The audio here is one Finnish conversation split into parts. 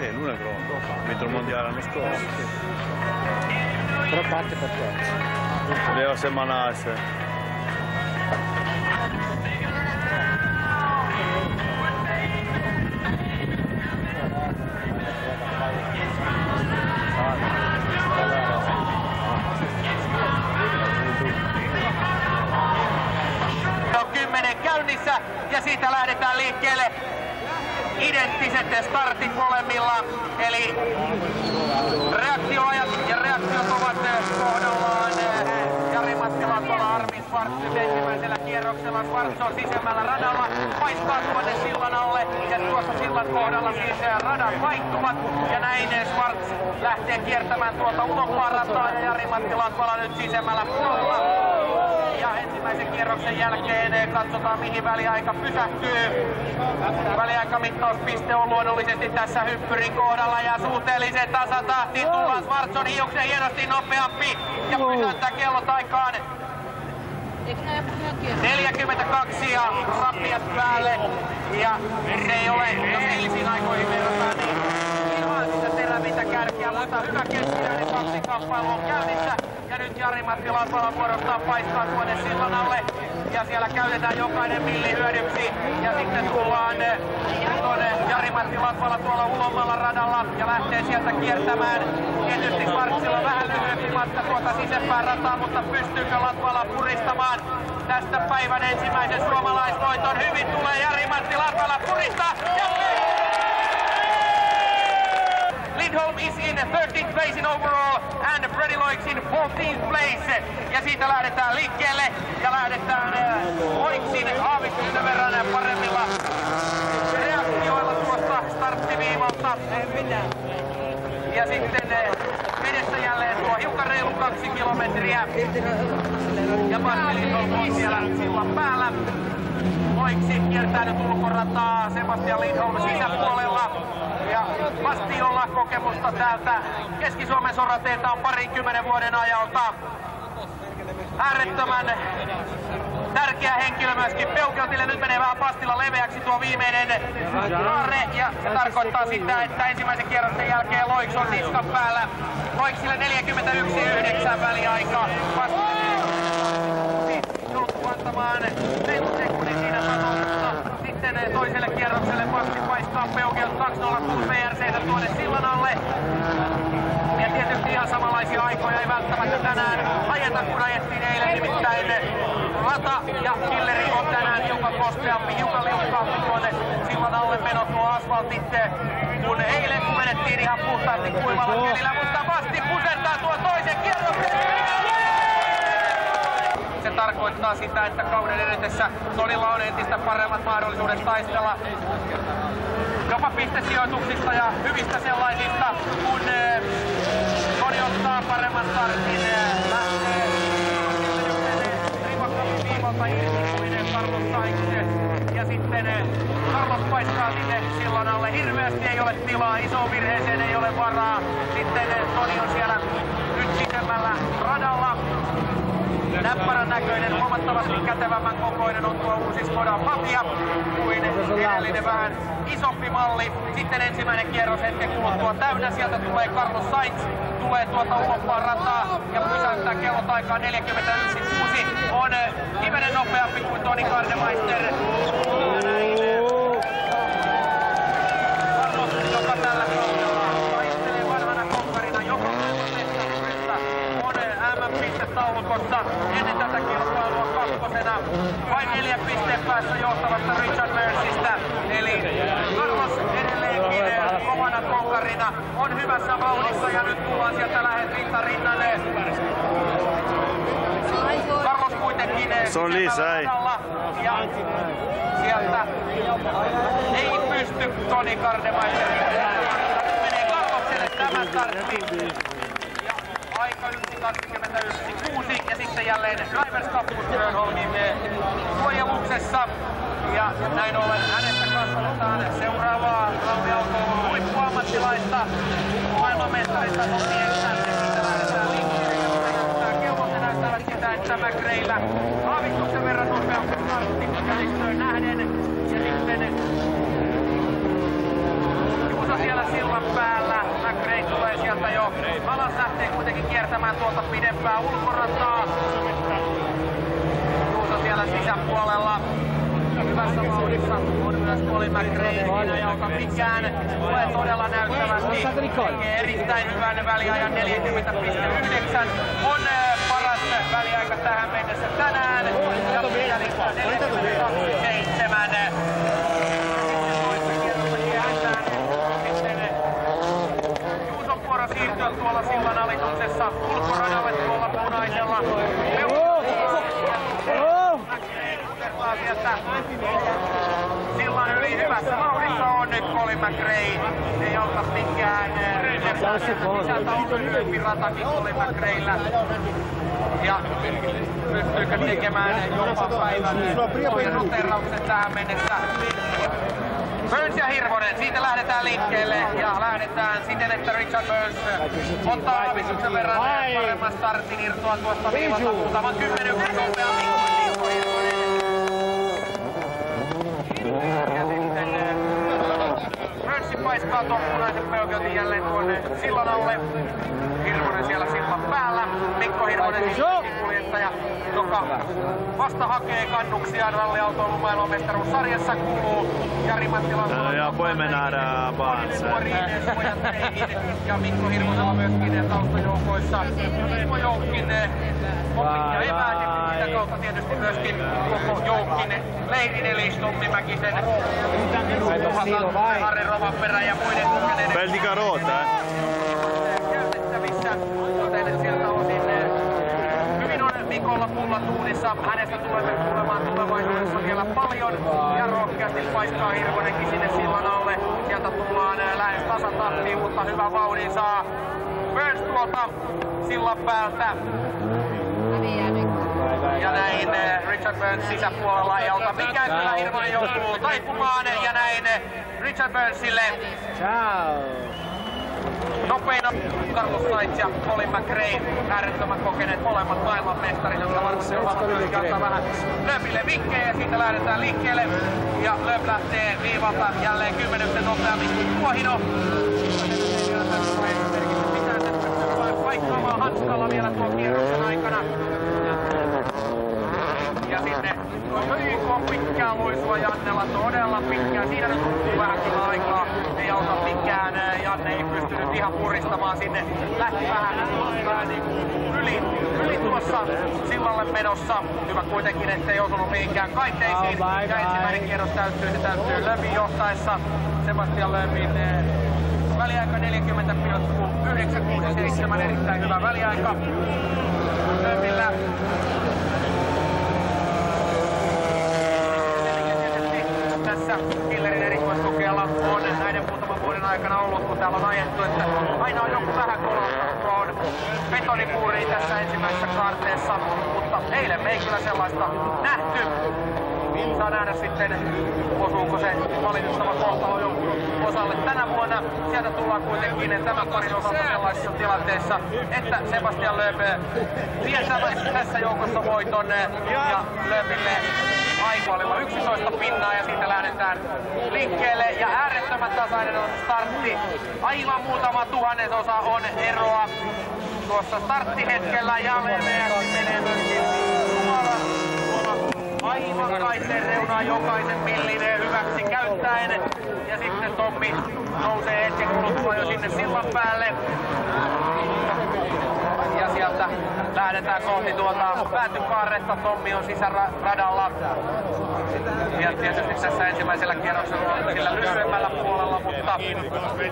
Sì, l'una è pronto. Metto il mondiale l'anno scorso. Però parte per forza. Deve semmanarsi. Käynnissä ja siitä lähdetään liikkeelle. Identtiset startit molemmilla, eli reaktioajat ja reaktiot ovat kohdallaan. Jari-Matti Latvala, Armin Schwarz ensimmäisellä kierroksella. Schwarz on sisemmällä radalla, paistaa tuonne sillan alle ja tuossa sillan kohdalla siis radat vaihtuvat ja näin Schwarz lähtee kiertämään tuolta ulompaa rataa ja Jari-Matti Latvala nyt sisemmällä puolella. Ja ensimmäisen kierroksen jälkeen katsotaan mihin väliaika pysähtyy. Väliaikammittauspiste on luonnollisesti tässä hyppyrin kohdalla ja suhteellisen tasatahtiin tullaan. Schwarz on hiuksen hienosti nopeampi ja pysäyttää kellotaikaan 42 ja rappiat päälle. Ja se ei ole, jos eilisiin aikoihin verrataan, niin ihan sitä terävintä kärkiä, mutta hyvä keskinäinen kaksinkamppailu on käynnissä. Ja nyt Jari-Matti Latvala vuorostaan paistaa tuonne sillan alle. Ja siellä käytetään jokainen milli hyödyksi. Ja sitten tullaan tuonne Jari-Matti Latvala tuolla ulommalla radalla. Ja lähtee sieltä kiertämään. Tietysti Schwarzilla on vähän lyhyempi matka tuota sisempään rataa, mutta pystyykö Latvala puristamaan tästä päivän ensimmäisen suomalaisvoiton? Hyvin tulee Jari-Matti Latvala puristaa. Lindholm is in 13th place in overall and Freddie Loix in 14th place. Ja siitä lähdetään liikkeelle ja lähdetään Loixin aavistuksen verran paremmilla reaktioilla tuosta starttiviivalta. Ja sitten edessä jälleen tuo hiukan reilu 2 kilometriä. Ja Matti Lindholm on siellä sillan päällä. Loixi kiertää nyt ulkorataa Sebastian Lindholm sisäpuolella. Ja Mastiolla kokemusta täältä Keski-Suomen sorateilta on 20 vuoden ajalta. Äärettömän tärkeä henkilö myöskin Peukeltille. Nyt menee vähän pastilla leveäksi tuo viimeinen kaare. Ja se tarkoittaa sitä, että ensimmäisen kierroksen jälkeen Loix on niskan päällä. Loixille 41.9 väliaika. Joutuu antamaan 4 sekunnin siinä tasossa. Sitten toiselle kierrokselle Pasti paistaa Peukelt 2.06 VRC:tä tuonne sillan alle. Ja tietysti ihan samanlaisia aikoja ei välttämättä tänään ajeta kun ajettiin eilen, nimittäin rata ja killeri on tänään hiukan kosteampi, hiukan liukkaampi tuonne sillan alle meno tuo asfaltit, kun eilen menettiin ihan puhtaasti kuivalla kelillä, mutta Pasti pusertaa tuon toisen kierroksen. Se tarkoittaa sitä, että kauden edetessä Tonilla on entistä paremmat mahdollisuudet taistella jopa pistesijoituksista ja hyvistä sellaisista, kun Toni ottaa paremman startin, lähtee rivakkaammin viivalta irti kuin Carlos Sainz. Ja sitten Carlos paistaa sinne sillan alle. Hirveästi ei ole tilaa, isoon virheeseen ei ole varaa. Sitten Toni on siellä nyt sisemmällä radalla. Näppärän näköinen, huomattavasti kätevämmän kokoinen on tuo uusi Skoda Fabia kuin edellinen vähän isompi malli. Sitten ensimmäinen kierros hetken kuluttua täynnä. Sieltä tulee Carlos Sainz, tulee tuolta ulompaan rataa ja pysäyttää kellotaikaa 41.6. On hivenen nopeampi kuin Toni Gardemeister. Ja näin Carlos, joka tällä kaudella taistelee vanhana konkarina joka mestaruudesta, on MM-pistetaulukossa ennen tätä kilpailua kakkosena. Vain 4 pisteen päässä johtavasta Richard Mersistä. Eli Carlos edelleenkin kovana konkarina on hyvässä vauhdissa ja nyt tullaan sieltä lähes rinnalle. Carlos kuitenkin se on lisää. Ja sieltä ei pysty Toni Gardemeister. Menee Carloselle tämä startti. Ja aika 1.21.6 ja sitten jälleen Drivers Cup Grönholmin suojeluksessa. Ja näin ollen hänestä kasvatetaan seuraavaa ralliautoilun huippuammattilaista. Maailmanmestarista Toni Siitä lähdetään liikkeelle ja näyttää kellot ja näyttävät sitä, että McRaeillä aavistuksen verran nopeampi startti käsikstöön nähden. Ja sitten Juusa siellä silloin sillan päällä. McRae tulee sieltä jo alas, lähtee kuitenkin kiertämään tuolta pidempää ulkorataa. Juuso siellä sisäpuolella. Hyvässä vauhdissa on myös Colin McRae, siinä ei auta mikään. Tulee todella näyttävästi. Tekee erittäin hyvän väliajan 40,9. On paras väliaika tähän mennessä tänään. Ja mikäli 42,7. Juuson vuoro siirtyä tuolla sillan alituksessa ulkoradalle tuolla punaisella. Sieltä sillan yli hyvässä vauhdissa on nyt Colin McRae. Ei auta mikään. Sisältä on lyhyempi ratakin Colin McRaella. Ja pystyykö tekemään jopa päivän ohjanoterauksen tähän mennessä. Burns ja Hirvonen, siitä lähdetään liikkeelle ja lähdetään siten, että Richard Burns ottaa aavistuksen verran paremman startin irtoa tuosta viivalta muutaman 10 nopeammin kuin Mikko Hirvonen. Ja sitten Burnsin paiskaa tuon punaisen peukeltin jälleen tuonne sillan alle. Hirvonen siellä sillan päällä. Mikko Hirvonen kuljettaja, joka vasta hakee kannuksiaan ralliautoilun maailmanmestaruussarjassa, kuuluu Jari Mattilan ja voimme nähdä Avanza. Ja Mikko Hirvosella myöskin taustajoukoissa. Mikko Joukkin opit ja eväät ja sitä kautta tietysti myöskin koko Joukkin leirin eli Stummi Mäkisen, Harri Rovanperä ja muiden kokeneiden Peltica Rota. Käytettävissä, joten sieltä osin hyvin on Mikolla pulla tuunissa. Hänestä tulemme kuulemaan tulevaisuudessa vielä paljon. Ja rohkeasti paiskaa Hirvonenkin sinne sillan alle. Sieltä tullaan lähes tasatahtiin, mutta hyvä vauhdin saa Burns tuolta sillan päältä. Ja näin Richard Burns sisäpuolella ei auta mikään, kyllä Hirvonen joutuu taipumaan. Ja näin Richard Burnsille nopeina Carlos Sainz ja Colin McRae, äärettömän kokeneet molemmat maailmanmestarit, jotka varmasti ovat myöskin antaa vähän Lööpille vinkkejä ja siitä lähdetään liikkeelle. Ja Lööp lähtee viivalta jälleen 10 nopeammin kuin Tuohino. Paikkaamaan hanskalla vielä tuon kierroksen aikana. Ja sinne on pitkää luisua Jannella, todella pitkää. Siinä nyt hukkuu vähänkin aikaa. Ei auta mikään. Janne ei pystynyt ihan puristamaan sinne. Lähti vähän yli tuossa sillalle menossa. Hyvä kuitenkin, ettei osunut mihinkään kaiteisiin. Ja ensimmäinen kierros täyttyy. Se täyttyy Lööpin johtaessa. Sebastian Lööpin väliaika 40,967. Erittäin hyvä väliaika Lööpillä. Tässä Hillerin erikoistukijalla on näiden muutaman vuoden aikana ollut, kun täällä on ajettu, että aina on joku vähän kolottua, on betonipuuriin tässä ensimmäisessä kaarteessa, mutta eilen me ei kyllä sellaista nähty. Saa nähdä sitten, osuuko se valitettava kohtalo jonkun osalle tänä vuonna. Sieltä tullaan kuitenkin tämän parin osalta sellaisessa tilanteessa, että Sebastian Loeb vie tässä joukossa voiton ja Loebille aikualilla 11 pinnaa ja siitä lähdetään liikkeelle ja äärettömän tasainen on startti. Aivan muutama tuhannesosa on eroa tuossa starttihetkellä ja leveästi menee myöskin aivan kaiteen reunaa jokaisen millin hyväksi käyttäen. Ja sitten Tommi nousee hetken kuluttua jo sinne sillan päälle. Ja sieltä lähdetään kohti tuota päätykaaretta. Tommi on sisäradalla. Ja tietysti tässä ensimmäisellä kierroksella on sillä lyhyemmällä puolella, mutta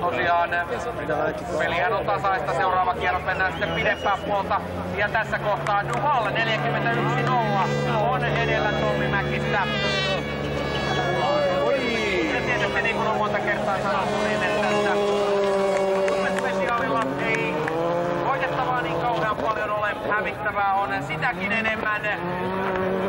tosiaan pelihän on tasaista. Seuraava kierros mennään sitten pidempään puolta. Ja tässä kohtaa Duval 41-0 on edellä Tommi Mäkistä. Ja tietysti niin kuin on monta kertaa sanottu, niin että spesiaalilla ei voitettavaa niin kauhean paljon ole, hävittävää on sitäkin enemmän.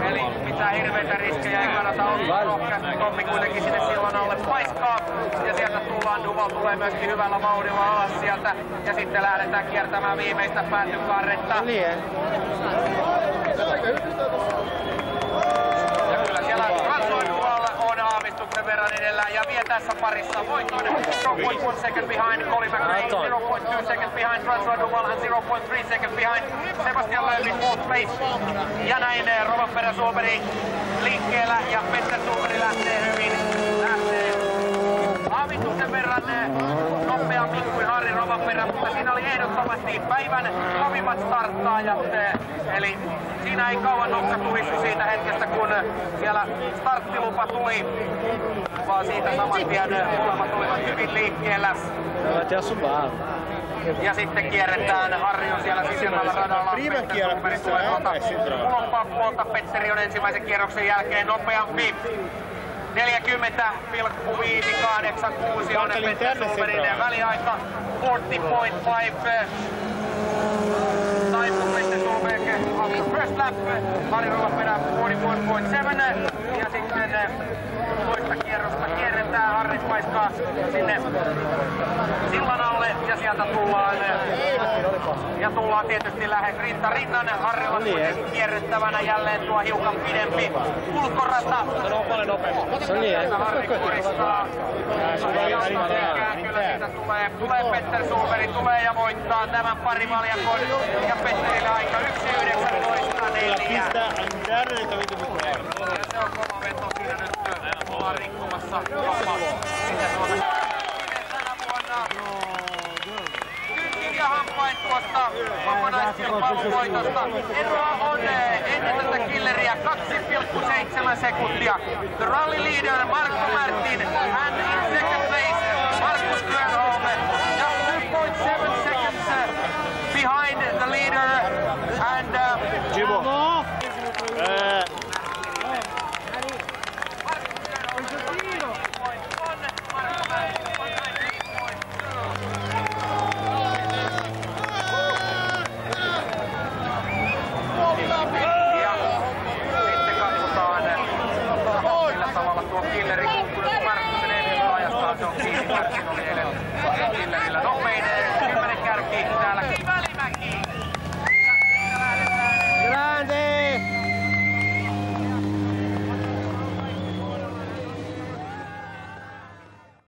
Eli mitään hirveitä riskejä ei kannata ottaa rohkeasti. Tommi kuitenkin sinne sillan alle paiskaa. Ja sieltä tullaan, Duval tulee myöskin hyvällä vauhdilla alas sieltä. Ja sitten lähdetään kiertämään viimeistä päätykaaretta. Ja kyllä siellä François Duval on aavistuksen verran verran edellä ja vie tässä parissa voiton. 0.1 second behind Colin McRae, 0.2 second behind François Duval and 0.3 second behind Sebastian Loeb in fourth place. Ja näin Rovanperä Suomeri liikkeellä ja Petter Suomeri lähtee hyvin. Lähtee aavistuksen verran nopeammin kuin Harri Rovanperä, mutta siinä oli ehdottomasti päivän kovimmat starttaajat. Eli siinä ei kauan nokka tulissu siitä hetkestä, kun siellä starttilupa tuli, vaan siitä saman tien molemmat olivat hyvin liikkeellä. Ja sitten kierretään, Harri on siellä sisemmällä radalla. Petter Suomeri tulee tuolta puolta. Petteri on ensimmäisen kierroksen jälkeen nopeampi. 40,586 on Petter Suomerin väliaika. 40.5 time for Petter Suomeri after first lap. Harri Rovanperä 41.7 ja sitten toista kierrosta kierretään. Harri paiskaa sinne sillan alle ja sieltä tullaan tietysti lähes rinta rinnan. Harrilla kuitenkin kierrettävänä jälleen tuo hiukan pidempi ulkorata. Sieltä Harri kuristaa. Kyllä siitä tulee Petter Suomeri, tulee ja voittaa tämän parivaljakon. Ja Petterille aika 1.19.4. Ja se on kova veto siinä nyt. Ollaan rikkomassa jopa. Tänä vuonna kynkin ja hampain tuosta kokonaiskilpailun voitosta. Eroa on ennen tätä killeriä 2,7 sekuntia. The rally leader Marko Märtin